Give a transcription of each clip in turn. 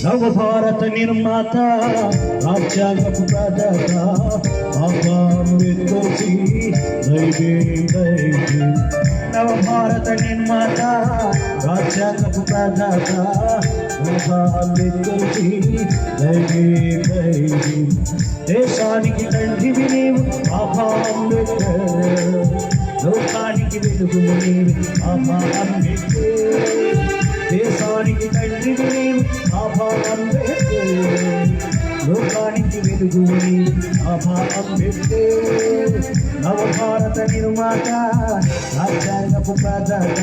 నవభారత నిర్మాత రాజ్యాంగపు ప్రదాత అపామృతోచి దైవే దైవే నవభారత నిర్మాత రాజ్యాంగపు ప్రదాత అపామృతోచి దైవే దైవే దేశానికి తండ్రివి నీవు అపామృతోచి లోకానికి వెలుగు నీవు అపామృతోచి దేశానికి తండ్రివి నీవు అపామృతోచి లోకానికి వెలుగు నీవు అపామృతోచి నవభారత నిర్మాత రాజ్యాంగపు ప్రదాత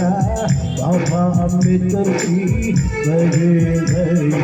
అపామృతోచి దైవే దైవే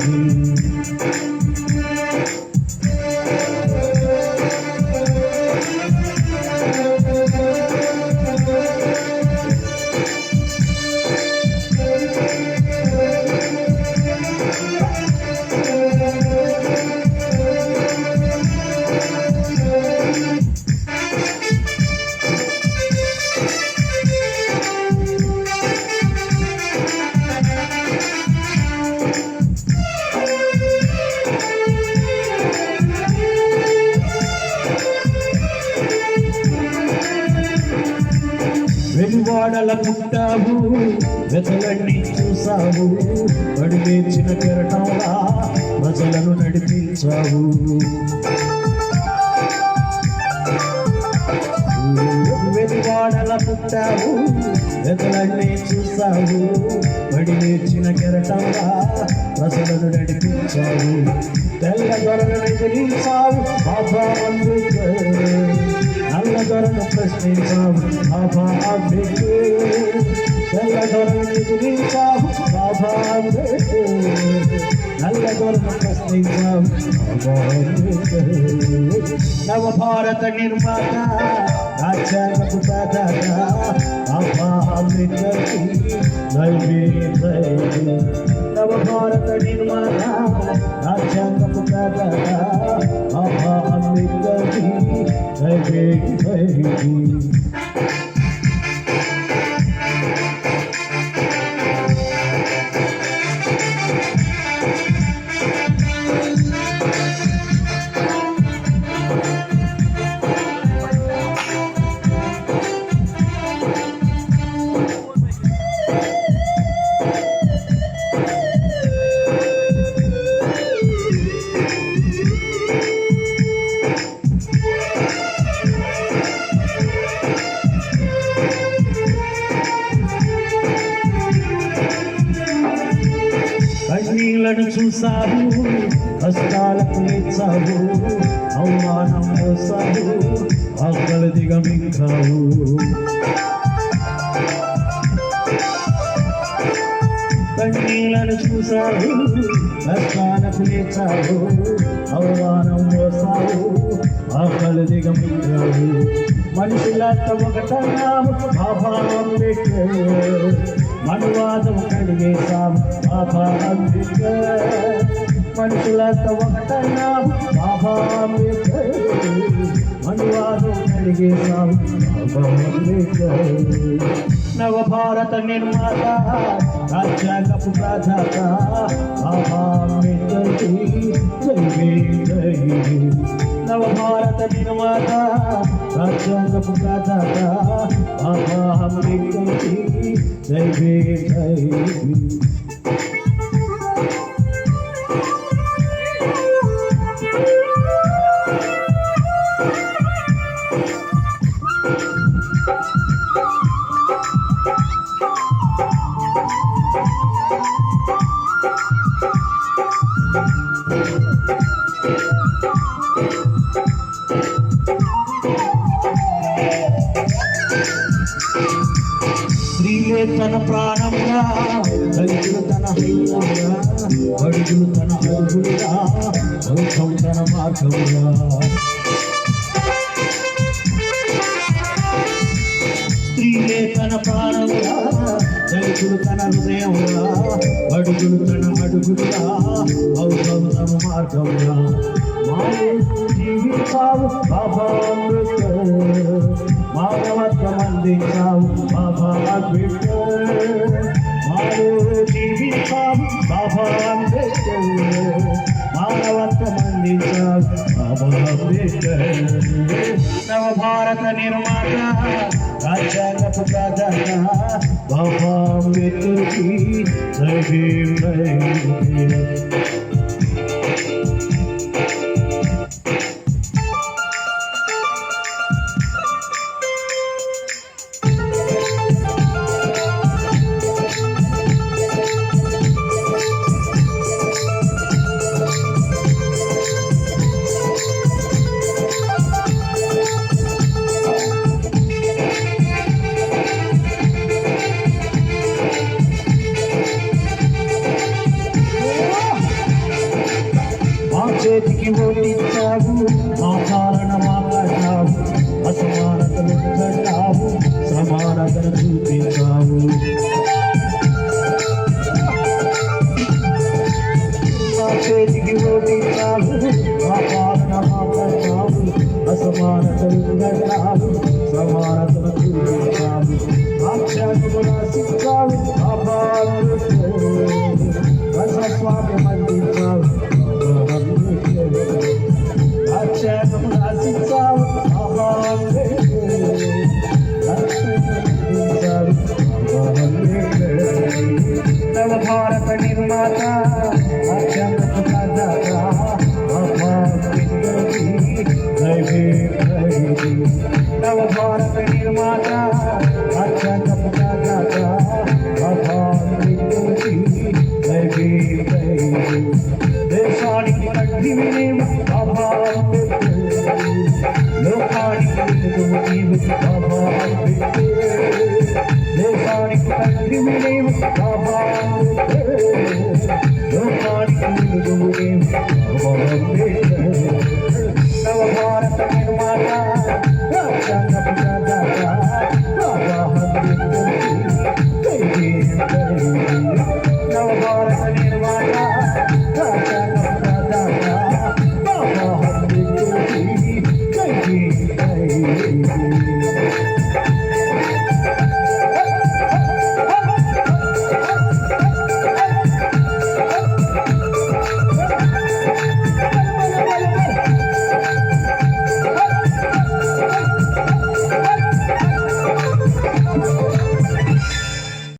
వెలువాడల పుట్టావు వెతలన్నీ చూసావు పడిలేచిన కెరటంలా ప్రజలను నడిపించావు వెలువాడల పుట్టావు వెతలన్నీ చూసావు పడిలేచిన కెరటంలా ప్రజలను నడిపించావు తెల్ల దొరలను ఎదిరించావు నల్ల దొరను ప్రశ్నించావు తెల్ల దొరను ఎదిరించావు నల్ల దొరను ప్రశ్నించావు నవభారత నిర్మాత రాజ్యాంగపు ప్రదాత అపామృతోచి దైవే దైవే నవభారత నిర్మాత రాజ్యాంగపు ప్రదాత అపామృతోచి దైవే దైవే కన్నీళ్లను చూసావు కష్టాలకు లేచావు అవమానం మోసావు ఆకలి దిగమించావు కన్నీళ్లను చూసావు కష్టాలకు లేచావు అవమానం మోసావు ఆకలి దిగమించావు మనుషులంతా ఒకటన్నావు అభావం మనువాదం కడిగేశావు మనుషులంతా ఒకటన్నావు మనువాదం కడిగేశావు నవభారత నిర్మాత రాజ్యాంగపు ప్రదాత అపామృతోచి దైవే దైవే నవభారత నిర్మాత రాజ్యాంగపు ప్రదాత అపామృతోచి దైవే దైవే స్త్రీలే తన ప్రాణంగా దళితులు తన హైతంగా అడుగులు తన అడుగులుగా భౌతం తన మార్గంగా ప్రాణమురా దళితులు తన హృదయమురా అడుగులు తన అడుగులురా ఔషధమ మార్గమురా మానవ జీవితావు బాబా అంబేద్కర్ మానవత్వం అందించావు బాబా అంబేద్కర్ మానవ జీవితావు బాబా అంబేద్కర్ మానవత్వం అందించావు బాబా అంబేద్కర్ నవ భారత నిర్మాత రాజ్యాంగపు ప్రధాన బాబా అంబేద్కర్కి జై భీమ్ జై భీమ్. చేతికి ఓడించావు మా పాలన మాట్లాడావు అసమానతలు కట్టావు సమానతను చూపించావు మా చేతికి ఓడించావు మా పాలన మాట్లాడావు అసమానతలు కట్టావు